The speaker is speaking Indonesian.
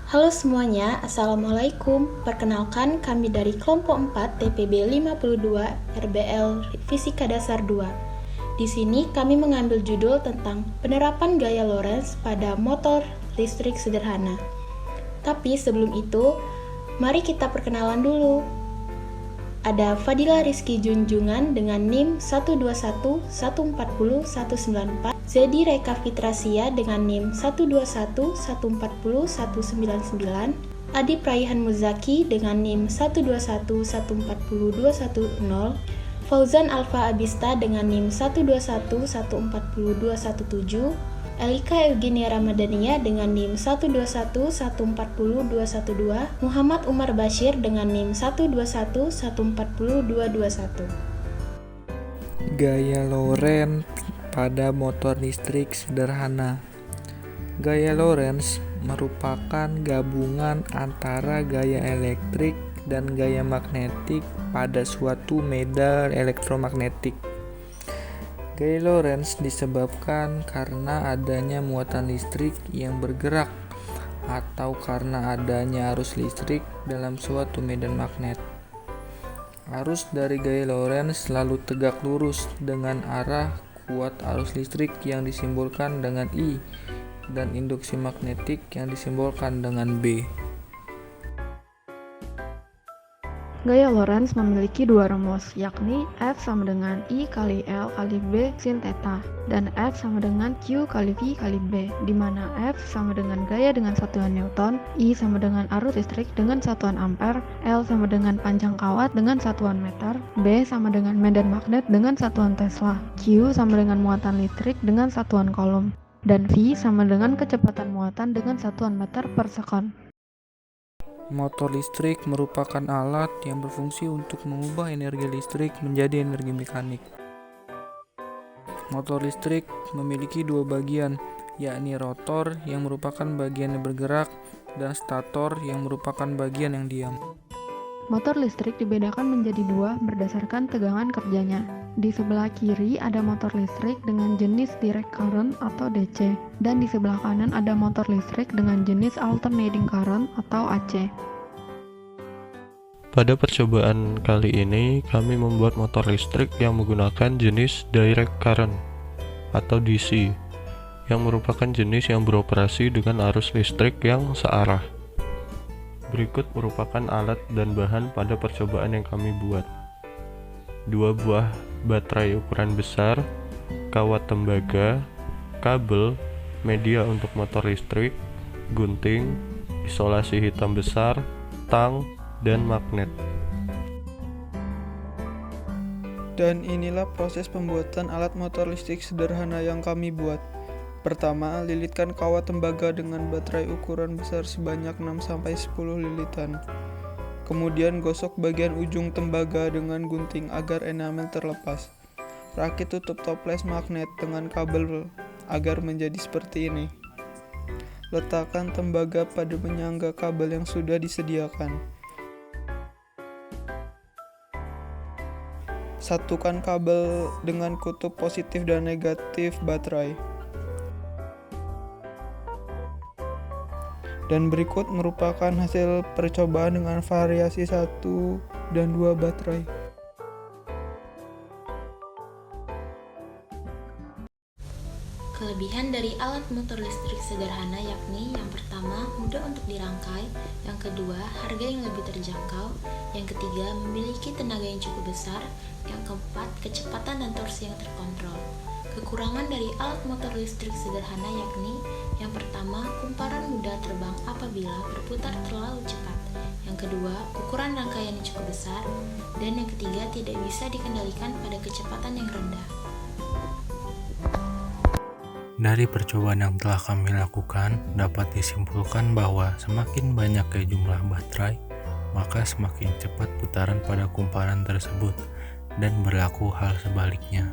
Halo semuanya, Assalamualaikum. Perkenalkan kami dari kelompok 4 TPB 52 RBL Fisika Dasar 2. Di sini kami mengambil judul tentang penerapan gaya Lorentz pada motor listrik sederhana. Tapi sebelum itu, mari kita perkenalan dulu. Ada Fadila Rizky Junjungan dengan NIM 121140194, Zedi Reka Fitrasia dengan NIM 121140199, Adi Praihan Muzaki dengan NIM 121140210, Fauzan Alfa Abista dengan NIM 121140217, Elika Eugenia Ramadhania dengan NIM 121140212, Muhammad Umar Bashir dengan NIM 121140221. Gaya Lorentz pada motor listrik sederhana. Gaya Lorentz merupakan gabungan antara gaya elektrik dan gaya magnetik pada suatu medan elektromagnetik. Gaya Lorentz disebabkan karena adanya muatan listrik yang bergerak atau karena adanya arus listrik dalam suatu medan magnet. Arus dari gaya Lorentz selalu tegak lurus dengan arah kuat arus listrik yang disimbolkan dengan I dan induksi magnetik yang disimbolkan dengan B. Gaya Lorentz memiliki dua rumus, yakni F sama dengan I kali L kali B sin theta, dan F sama dengan Q kali V kali B, di mana F sama dengan gaya dengan satuan Newton, I sama dengan arus listrik dengan satuan ampere, L sama dengan panjang kawat dengan satuan meter, B sama dengan medan magnet dengan satuan Tesla, Q sama dengan muatan listrik dengan satuan coulomb, dan V sama dengan kecepatan muatan dengan satuan meter per sekon. Motor listrik merupakan alat yang berfungsi untuk mengubah energi listrik menjadi energi mekanik. Motor listrik memiliki dua bagian, yakni rotor yang merupakan bagian yang bergerak dan stator yang merupakan bagian yang diam. Motor listrik dibedakan menjadi dua berdasarkan tegangan kerjanya. Di sebelah kiri ada motor listrik dengan jenis direct current atau DC, dan di sebelah kanan ada motor listrik dengan jenis alternating current atau AC. Pada percobaan kali ini, kami membuat motor listrik yang menggunakan jenis direct current atau DC, yang merupakan jenis yang beroperasi dengan arus listrik yang searah. Berikut merupakan alat dan bahan pada percobaan yang kami buat. 2 buah baterai ukuran besar, kawat tembaga, kabel, media untuk motor listrik, gunting, isolasi hitam besar, tang, dan magnet. Dan inilah proses pembuatan alat motor listrik sederhana yang kami buat. Pertama, lilitkan kawat tembaga dengan baterai ukuran besar sebanyak 6-10 lilitan. Kemudian gosok bagian ujung tembaga dengan gunting agar enamel terlepas. Rakit tutup toples magnet dengan kabel agar menjadi seperti ini. Letakkan tembaga pada penyangga kabel yang sudah disediakan. Satukan kabel dengan kutub positif dan negatif baterai. Dan berikut merupakan hasil percobaan dengan variasi 1 dan 2 baterai. Kelebihan dari alat motor listrik sederhana yakni yang pertama, mudah untuk dirangkai, yang kedua, harga yang lebih terjangkau, yang ketiga, memiliki tenaga yang cukup besar, yang keempat, kecepatan dan torsi yang terkontrol. Kekurangan dari alat motor listrik sederhana yakni yang pertama, kumparan mudah terbang apabila berputar terlalu cepat. Yang kedua, ukuran rangkaian yang cukup besar. Dan yang ketiga, tidak bisa dikendalikan pada kecepatan yang rendah. Dari percobaan yang telah kami lakukan, dapat disimpulkan bahwa semakin banyaknya jumlah baterai, maka semakin cepat putaran pada kumparan tersebut, dan berlaku hal sebaliknya.